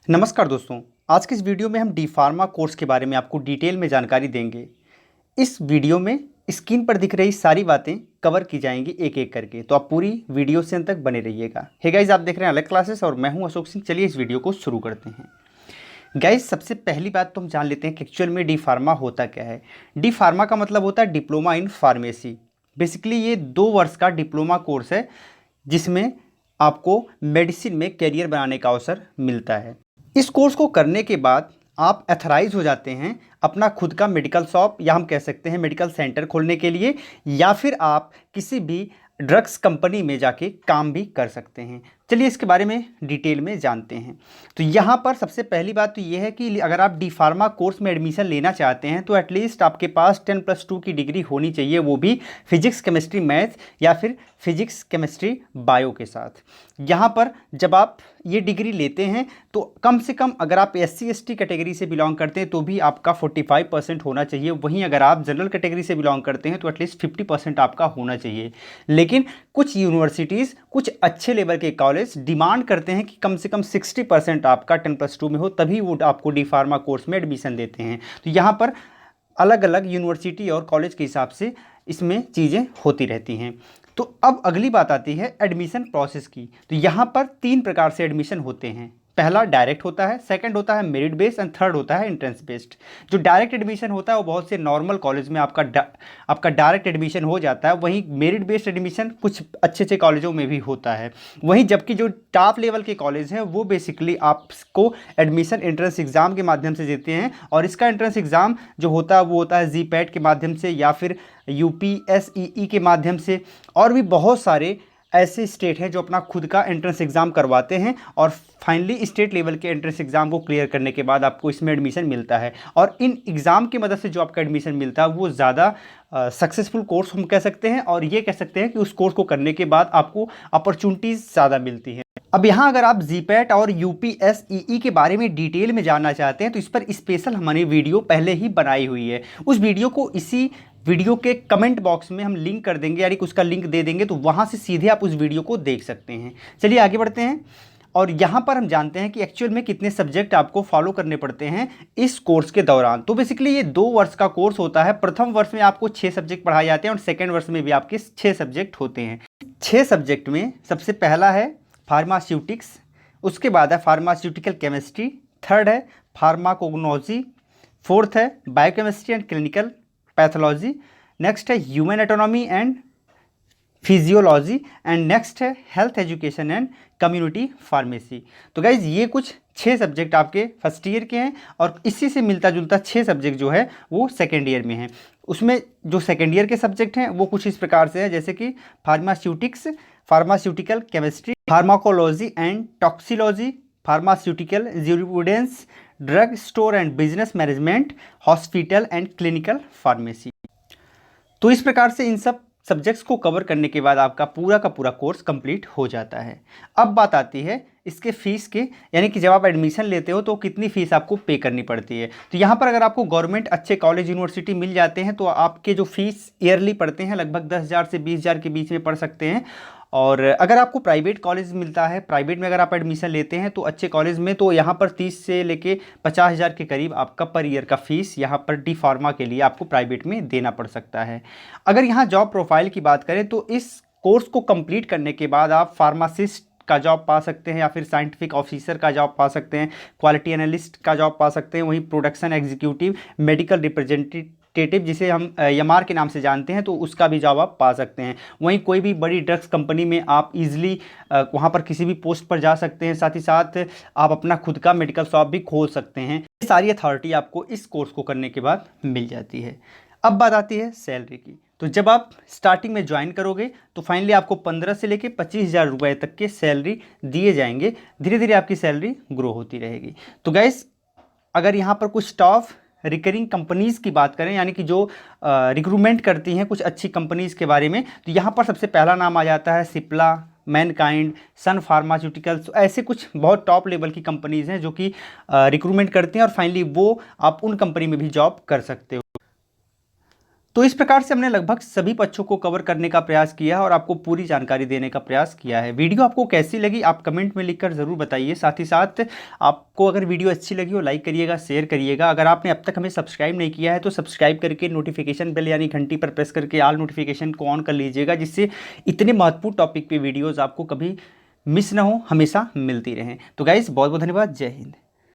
नमस्कार दोस्तों। आज के इस वीडियो में हम डी फार्मा कोर्स के बारे में आपको डिटेल में जानकारी देंगे। इस वीडियो में स्क्रीन पर दिख रही सारी बातें कवर की जाएंगी एक एक करके, तो आप पूरी वीडियो से अंत तक बने रहिएगा। हे गाइस, आप देख रहे हैं अलग क्लासेस और मैं हूं अशोक सिंह। चलिए इस वीडियो को शुरू करते हैं। गाइस, सबसे पहली बात तो हम जान लेते हैं कि एक्चुअल में डी फार्मा होता क्या है। डी फार्मा का मतलब होता है डिप्लोमा इन फार्मेसी। बेसिकली ये 2 वर्ष का डिप्लोमा कोर्स है जिसमें आपको मेडिसिन में करियर बनाने का अवसर मिलता है। इस कोर्स को करने के बाद आप एथराइज हो जाते हैं अपना खुद का मेडिकल शॉप या हम कह सकते हैं मेडिकल सेंटर खोलने के लिए, या फिर आप किसी भी ड्रग्स कंपनी में जाके काम भी कर सकते हैं। चलिए इसके बारे में डिटेल में जानते हैं। तो यहाँ पर सबसे पहली बात तो ये है कि अगर आप डी फार्मा कोर्स में एडमिशन लेना चाहते हैं तो एटलीस्ट आपके पास 10+2 की डिग्री होनी चाहिए, वो भी फिजिक्स केमिस्ट्री मैथ या फिर फिजिक्स केमिस्ट्री बायो के साथ। यहाँ पर जब आप ये डिग्री लेते हैं तो कम से कम अगर आप SC/ST कैटेगरी से बिलोंग करते हैं तो भी आपका 45% होना चाहिए। वहीं अगर आप जनरल कैटेगरी से बिलोंग करते हैं तो एटलीस्ट 50% आपका होना चाहिए। लेकिन कुछ यूनिवर्सिटीज़, कुछ अच्छे लेवल के कॉलेज डिमांड करते हैं कि कम से कम 60% आपका 10+2 में हो, तभी वो आपको डी फार्मा कोर्स में एडमिशन देते हैं। तो यहाँ पर अलग अलग यूनिवर्सिटी और कॉलेज के हिसाब से इसमें चीज़ें होती रहती हैं। तो अब अगली बात आती है एडमिशन प्रोसेस की। तो यहाँ पर 3 प्रकार से एडमिशन होते हैं। पहला डायरेक्ट होता है, सेकंड होता है मेरिट बेस्ड एंड थर्ड होता है एंट्रेंस बेस्ड। जो डायरेक्ट एडमिशन होता है वो बहुत से नॉर्मल कॉलेज में आपका डायरेक्ट एडमिशन हो जाता है। वहीं मेरिट बेस्ड एडमिशन कुछ अच्छे अच्छे कॉलेजों में भी होता है। वहीं जबकि जो टॉप लेवल के कॉलेज हैं वो बेसिकली आपको एडमिशन एंट्रेंस एग्ज़ाम के माध्यम से देते हैं, और इसका एंट्रेंस एग्ज़ाम जो होता है वो होता है GPAT के माध्यम से या फिर UPSEE के माध्यम से। और भी बहुत सारे ऐसे स्टेट हैं जो अपना खुद का एंट्रेंस एग्ज़ाम करवाते हैं, और फाइनली स्टेट लेवल के एंट्रेंस एग्ज़ाम को क्लियर करने के बाद आपको इसमें एडमिशन मिलता है। और इन एग्ज़ाम की मदद से जो आपका एडमिशन मिलता है वो ज़्यादा सक्सेसफुल कोर्स हम कह सकते हैं, और ये कह सकते हैं कि उस कोर्स को करने के बाद आपको अपॉर्चुनिटीज़ ज़्यादा मिलती हैं। अब यहाँ अगर आप GPAT और UPSEE के बारे में डिटेल में जानना चाहते हैं तो इस पर स्पेशल हमारी वीडियो पहले ही बनाई हुई है। उस वीडियो को इसी वीडियो के कमेंट बॉक्स में हम लिंक कर देंगे, यानी कि उसका लिंक दे देंगे, तो वहाँ से सीधे आप उस वीडियो को देख सकते हैं। चलिए आगे बढ़ते हैं और यहाँ पर हम जानते हैं कि एक्चुअल में कितने सब्जेक्ट आपको फॉलो करने पड़ते हैं इस कोर्स के दौरान। तो बेसिकली ये 2 वर्ष का कोर्स होता है। प्रथम वर्ष में आपको 6 सब्जेक्ट पढ़ाए जाते हैं और सेकेंड वर्ष में भी आपके 6 सब्जेक्ट होते हैं। 6 सब्जेक्ट में सबसे पहला है फार्मास्यूटिक्स, उसके बाद है फार्मास्यूटिकल केमिस्ट्री, थर्ड है फार्माकोग्नोलॉजी, फोर्थ है biochemistry and clinical pathology, next है human anatomy and physiology, and next है health education and community pharmacy. तो गाइज ये कुछ 6 सब्जेक्ट आपके फर्स्ट ईयर के हैं, और इसी से मिलता जुलता 6 सब्जेक्ट जो है वो सेकेंड ईयर में हैं। उसमें जो सेकेंड ईयर के सब्जेक्ट हैं वो कुछ इस प्रकार से है, जैसे कि pharmaceutics, pharmaceutical chemistry, pharmacology and toxicology, pharmaceutical jurisprudence, drug store and business management, hospital and clinical pharmacy. तो इस प्रकार से इन सब सब्जेक्ट्स को कवर करने के बाद आपका पूरा का पूरा कोर्स कंप्लीट हो जाता है। अब बात आती है इसके फ़ीस के, यानी कि जब आप एडमिशन लेते हो तो कितनी फ़ीस आपको पे करनी पड़ती है। तो यहाँ पर अगर आपको गवर्नमेंट अच्छे कॉलेज यूनिवर्सिटी मिल जाते हैं तो आपके जो फ़ीस ईयरली पड़ते हैं लगभग 10,000 से 20,000 के बीच में पड़ सकते हैं। और अगर आपको प्राइवेट कॉलेज मिलता है, प्राइवेट में अगर आप एडमिशन लेते हैं तो अच्छे कॉलेज में, तो यहाँ पर 30 से लेके 50,000 के करीब आपका पर ईयर का फ़ीस यहाँ पर डी फार्मा के लिए आपको प्राइवेट में देना पड़ सकता है। अगर यहाँ जॉब प्रोफाइल की बात करें तो इस कोर्स को कंप्लीट करने के बाद आप फार्मासिस्ट का जॉब पा सकते हैं, या फिर साइंटिफिक ऑफिसर का जॉब पा सकते हैं, क्वालिटी एनालिस्ट का जॉब पा सकते हैं, वहीं प्रोडक्शन एग्जीक्यूटिव, मेडिकल रिप्रेजेंटेटिव जिसे हम MR के नाम से जानते हैं, तो उसका भी जॉब आप पा सकते हैं। वहीं कोई भी बड़ी ड्रग्स कंपनी में आप इजीली वहाँ पर किसी भी पोस्ट पर जा सकते हैं। साथ ही साथ आप अपना खुद का मेडिकल शॉप भी खोल सकते हैं। ये सारी अथॉरिटी आपको इस कोर्स को करने के बाद मिल जाती है। अब बात आती है सैलरी की। तो जब आप स्टार्टिंग में ज्वाइन करोगे तो फाइनली आपको 15 से लेके 25,000 रुपये तक के सैलरी दिए जाएंगे। धीरे धीरे आपकी सैलरी ग्रो होती रहेगी। तो गाइस, अगर यहाँ पर कुछ टॉप रिकरिंग कंपनीज़ की बात करें, यानी कि जो रिक्रूटमेंट करती हैं कुछ अच्छी कंपनीज़ के बारे में, तो यहाँ पर सबसे पहला नाम आ जाता है सिप्ला, मैनकाइंड, सन फार्मास्यूटिकल्स। ऐसे कुछ बहुत टॉप लेवल की कंपनीज़ हैं जो कि रिक्रूटमेंट करती हैं, और फाइनली वो आप उन कंपनी में भी जॉब कर सकते हो। तो इस प्रकार से हमने लगभग सभी पक्षों को कवर करने का प्रयास किया है और आपको पूरी जानकारी देने का प्रयास किया है। वीडियो आपको कैसी लगी आप कमेंट में लिखकर ज़रूर बताइए। साथ ही साथ आपको अगर वीडियो अच्छी लगी हो लाइक करिएगा, शेयर करिएगा। अगर आपने अब तक हमें सब्सक्राइब नहीं किया है तो सब्सक्राइब करके नोटिफिकेशन बेल यानी घंटी पर प्रेस करके ऑल नोटिफिकेशन को ऑन कर लीजिएगा, जिससे इतने महत्वपूर्ण टॉपिक पे वीडियोज़ आपको कभी मिस ना हो, हमेशा मिलती रहें। तो गाइस बहुत बहुत धन्यवाद। जय हिंद।